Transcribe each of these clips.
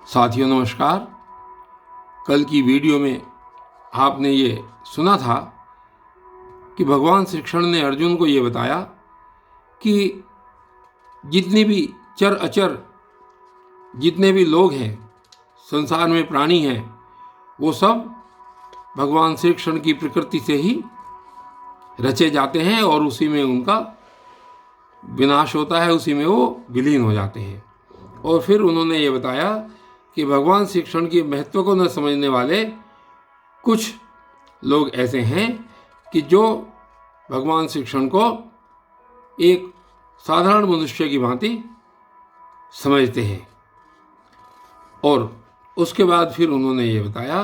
साथियों नमस्कार। कल की वीडियो में आपने ये सुना था कि भगवान श्री कृष्ण ने अर्जुन को ये बताया कि जितने भी चर अचर जितने भी लोग हैं, संसार में प्राणी हैं, वो सब भगवान श्री कृष्ण की प्रकृति से ही रचे जाते हैं और उसी में उनका विनाश होता है, उसी में वो विलीन हो जाते हैं। और फिर उन्होंने ये बताया कि भगवान श्री कृष्ण के महत्व को न समझने वाले कुछ लोग ऐसे हैं कि जो भगवान श्री कृष्ण को एक साधारण मनुष्य की भांति समझते हैं। और उसके बाद फिर उन्होंने ये बताया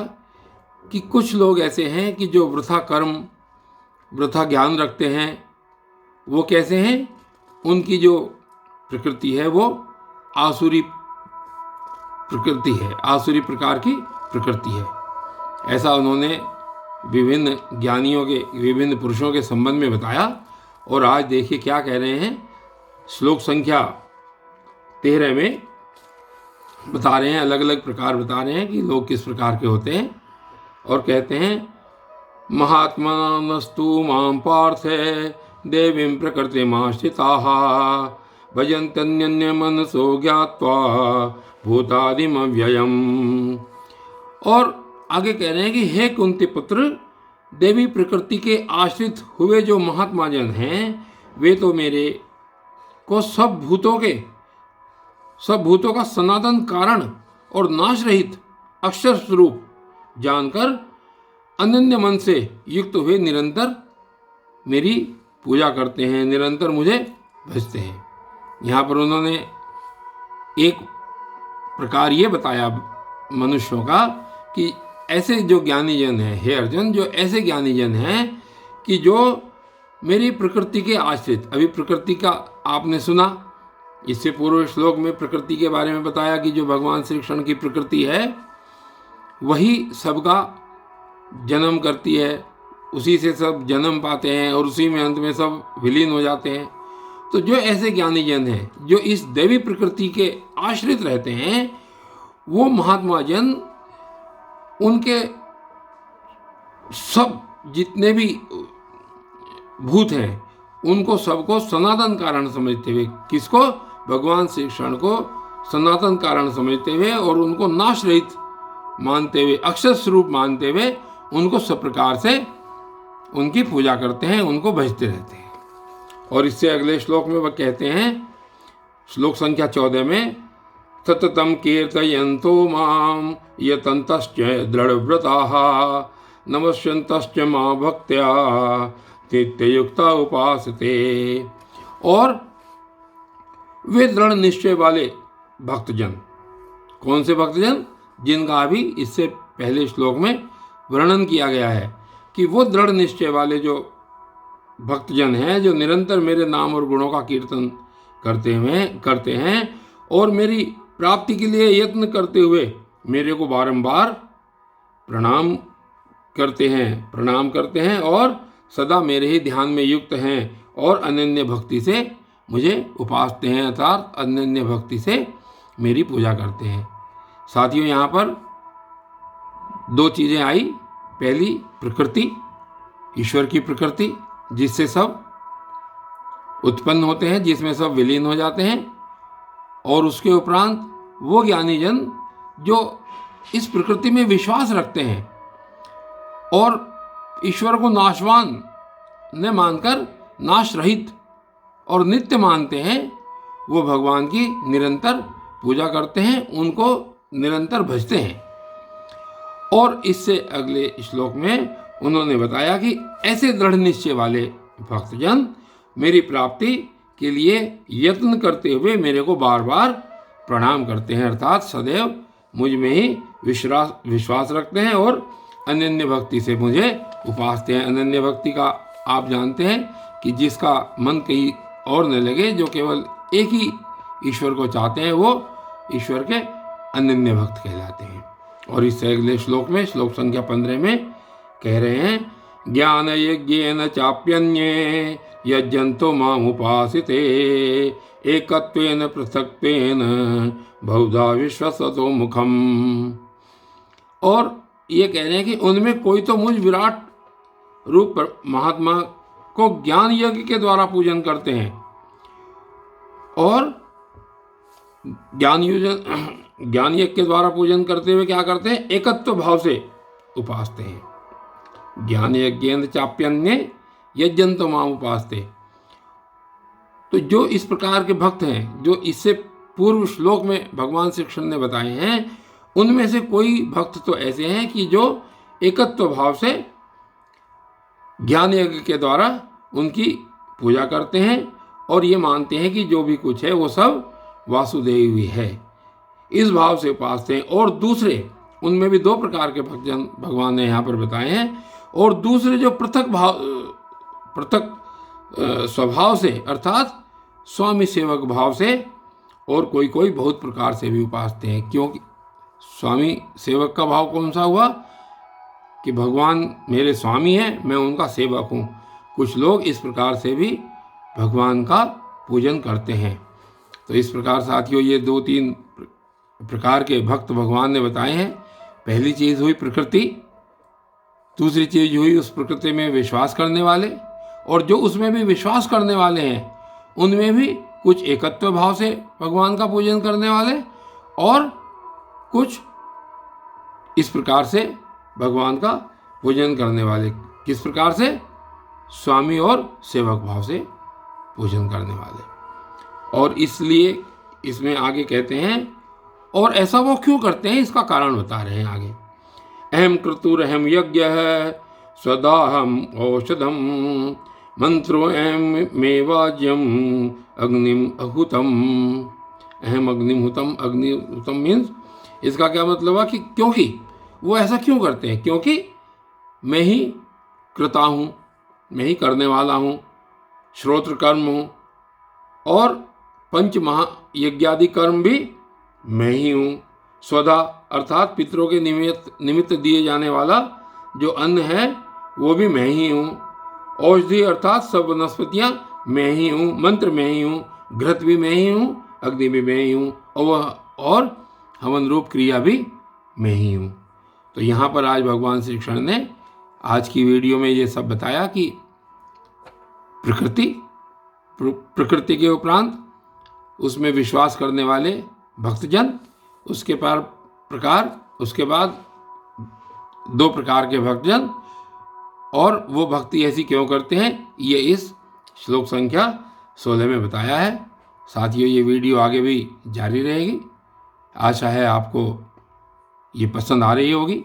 कि कुछ लोग ऐसे हैं कि जो वृथा कर्म, वृथा ज्ञान रखते हैं। वो कैसे हैं? उनकी जो प्रकृति है वो आसुरी प्रकृति है, आसुरी प्रकार की प्रकृति है। ऐसा उन्होंने विभिन्न ज्ञानियों के, विभिन्न पुरुषों के संबंध में बताया। और आज देखिए क्या कह रहे हैं, श्लोक संख्या 13 में बता रहे हैं, अलग अलग प्रकार बता रहे हैं कि लोग किस प्रकार के होते हैं। और कहते हैं, महात्मनस्तु मां पार्थ देवीं प्रकृतिमाश्रिताः भजन्त्यन्य मनसो ज्ञात्वा भूतादिम व्ययम्। और आगे कह रहे हैं कि हे कुंती पुत्र, देवी प्रकृति के आश्रित हुए जो महात्मा जन हैं, वे तो मेरे को सब भूतों का सनातन कारण और नाश रहित अक्षर स्वरूप जानकर अनन्य मन से युक्त हुए निरंतर मेरी पूजा करते हैं, निरंतर मुझे भजते हैं। यहाँ पर उन्होंने एक प्रकार ये बताया मनुष्यों का कि ऐसे जो ज्ञानी जन हैं, हे अर्जुन, जो ऐसे ज्ञानी जन हैं कि जो मेरी प्रकृति के आश्रित। अभी प्रकृति का आपने सुना, इससे पूर्व श्लोक में प्रकृति के बारे में बताया कि जो भगवान श्री कृष्ण की प्रकृति है वही सबका जन्म करती है, उसी से सब जन्म पाते हैं और उसी में अंत में सब विलीन हो जाते हैं। तो जो ऐसे ज्ञानी जन हैं जो इस दैवी प्रकृति के आश्रित रहते हैं, वो महात्मा जन उनके सब जितने भी भूत हैं उनको सबको सनातन कारण समझते हुए, किसको? भगवान श्री कृष्ण को सनातन कारण समझते हुए और उनको नाश रहित मानते हुए, अक्षर स्वरूप मानते हुए उनको सब प्रकार से उनकी पूजा करते हैं, उनको भजते रहते हैं। और इससे अगले श्लोक में वह कहते हैं, श्लोक संख्या 14 में, सततम कीर्तयन्तो मां यतन्तश्च दृढ़व्रताः नमस्यन्तश्च मां भक्त्या नित्ययुक्ता उपासते। और वे दृढ़ निश्चय वाले भक्तजन, कौन से भक्तजन? जिनका अभी इससे पहले श्लोक में वर्णन किया गया है कि वो दृढ़ निश्चय वाले जो भक्तजन हैं, जो निरंतर मेरे नाम और गुणों का कीर्तन करते हैं और मेरी प्राप्ति के लिए यत्न करते हुए मेरे को बारंबार प्रणाम करते हैं और सदा मेरे ही ध्यान में युक्त हैं और अनन्य भक्ति से मुझे उपासते हैं, अर्थात अनन्य भक्ति से मेरी पूजा करते हैं। साथियों, यहाँ पर दो चीज़ें आई। पहली प्रकृति, ईश्वर की प्रकृति जिससे सब उत्पन्न होते हैं, जिसमें सब विलीन हो जाते हैं। और उसके उपरांत वो ज्ञानी जन जो इस प्रकृति में विश्वास रखते हैं और ईश्वर को नाशवान न मानकर नाश रहित और नित्य मानते हैं, वो भगवान की निरंतर पूजा करते हैं, उनको निरंतर भजते हैं। और इससे अगले श्लोक में उन्होंने बताया कि ऐसे दृढ़ निश्चय वाले भक्तजन मेरी प्राप्ति के लिए यत्न करते हुए मेरे को बार बार प्रणाम करते हैं, अर्थात सदैव मुझ में ही विश्वास रखते हैं और अनन्य भक्ति से मुझे उपासते हैं। अनन्य भक्ति का आप जानते हैं कि जिसका मन कहीं और न लगे, जो केवल एक ही ईश्वर को चाहते हैं, वो ईश्वर के अनन्य भक्त कहलाते हैं। और इससे अगले श्लोक में, श्लोक संख्या 15 में कह रहे हैं, ज्ञान यज्ञेन चाप्यन्ये यज्जन्तो मामुपासिते एकत्वेन पृथक्त्वेन बहुधा विश्वसतो मुखम। और ये कह रहे हैं कि उनमें कोई तो मुझ विराट रूप महात्मा को ज्ञान यज्ञ के द्वारा पूजन करते हैं और ज्ञान यज्ञ के द्वारा पूजन करते हुए क्या करते हैं, एकत्व भाव से उपासते हैं। ज्ञान यज्ञेन चाप्यन्ये यज्ञन्तो माम उपासते। तो जो इस प्रकार के भक्त हैं, जो इससे पूर्व श्लोक में भगवान श्री कृष्ण ने बताए हैं, उनमें से कोई भक्त तो ऐसे हैं कि जो एकत्व भाव से ज्ञान यज्ञ के द्वारा उनकी पूजा करते हैं और ये मानते हैं कि जो भी कुछ है वो सब वासुदेव ही है, इस भाव से उपासते हैं। और दूसरे, उनमें भी दो प्रकार के भक्तजन भगवान ने यहाँ पर बताए हैं। और दूसरे जो पृथक स्वभाव से अर्थात स्वामी सेवक भाव से, और कोई बहुत प्रकार से भी उपासते हैं। क्योंकि स्वामी सेवक का भाव कौन सा हुआ कि भगवान मेरे स्वामी हैं, मैं उनका सेवक हूँ। कुछ लोग इस प्रकार से भी भगवान का पूजन करते हैं। तो इस प्रकार साथियों, ये 2-3 प्रकार के भक्त भगवान ने बताए हैं। पहली चीज़ हुई प्रकृति, दूसरी चीज़ हुई उस प्रकृति में विश्वास करने वाले, और जो उसमें भी विश्वास करने वाले हैं उनमें भी कुछ एकत्व भाव से भगवान का पूजन करने वाले, और कुछ इस प्रकार से भगवान का पूजन करने वाले। किस प्रकार से? स्वामी और सेवक भाव से पूजन करने वाले। और इसलिए इसमें आगे कहते हैं, और ऐसा वो क्यों करते हैं इसका कारण बता रहे हैं आगे। अहम क्रतुरहम यज्ञ स्वदाहम औषधम मंत्रो अहम मेवाज्यम अग्निम अहुतम। अहम अग्निहुतम, अग्निहुतम मीन्स, इसका क्या मतलब है कि क्योंकि वो ऐसा क्यों करते हैं, क्योंकि मैं ही कृता हूँ, मैं ही करने वाला हूँ, श्रोत्र कर्म हूँ, और पंच महायज्ञादि कर्म भी मैं ही हूँ। स्वधा अर्थात पितरों के निमित्त दिए जाने वाला जो अन्न है वो भी मैं ही हूँ। औषधि अर्थात सब वनस्पतियाँ मैं ही हूँ, मंत्र मैं ही हूँ, घृत भी मैं ही हूँ, अग्नि भी मैं ही हूँ, और हवन रूप क्रिया भी मैं ही हूँ। तो यहाँ पर आज भगवान श्री कृष्ण ने आज की वीडियो में ये सब बताया कि प्रकृति के उपरांत उसमें विश्वास करने वाले भक्तजन, उसके बाद 2 प्रकार के भक्तजन, और वो भक्ति ऐसी क्यों करते हैं, ये इस श्लोक संख्या 16 में बताया है। साथियों, ये वीडियो आगे भी जारी रहेगी। आशा है आपको ये पसंद आ रही होगी।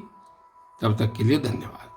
तब तक के लिए धन्यवाद।